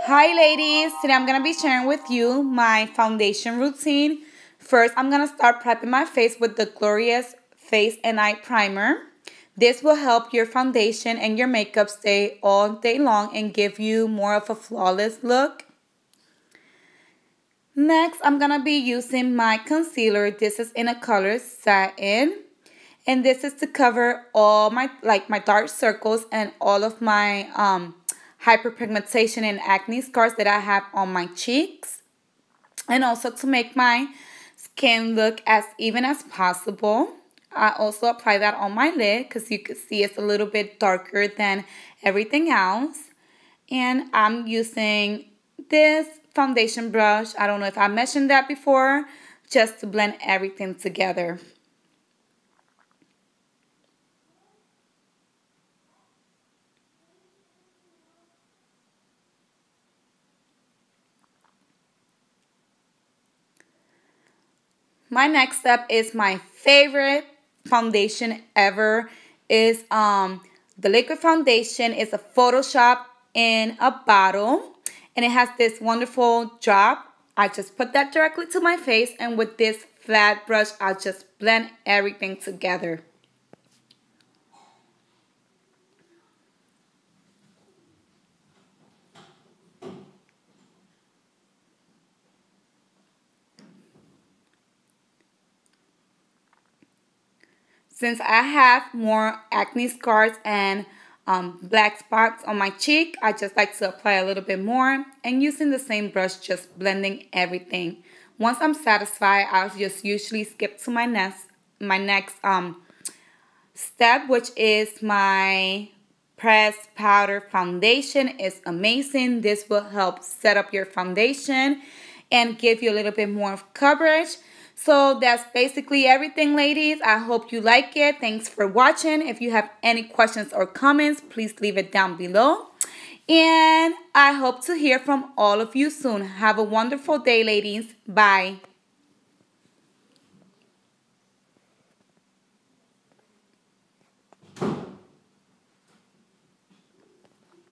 Hi ladies, today I'm going to be sharing with you my foundation routine. First, I'm going to start prepping my face with the Glorious Face and Eye Primer. This will help your foundation and your makeup stay all day long and give you more of a flawless look. Next, I'm going to be using my concealer. This is in a color Satin. And this is to cover all my dark circles and all of my hyperpigmentation and acne scars that I have on my cheeks. And also to make my skin look as even as possible. I also apply that on my lid because you can see it's a little bit darker than everything else. And I'm using this foundation brush. I don't know if I mentioned that before, just to blend everything together. My next step is my favorite foundation ever. Is the liquid foundation. It's a Photoshop in a bottle. And it has this wonderful drop. I just put that directly to my face. And with this flat brush, I'll just blend everything together. Since I have more acne scars and black spots on my cheek, I just like to apply a little bit more and using the same brush, just blending everything. Once I'm satisfied, I'll just usually skip to my next step, which is my pressed powder foundation. It's amazing. This will help set up your foundation and give you a little bit more of coverage. So that's basically everything, ladies. I hope you like it. Thanks for watching. If you have any questions or comments, please leave it down below. And I hope to hear from all of you soon. Have a wonderful day, ladies. Bye.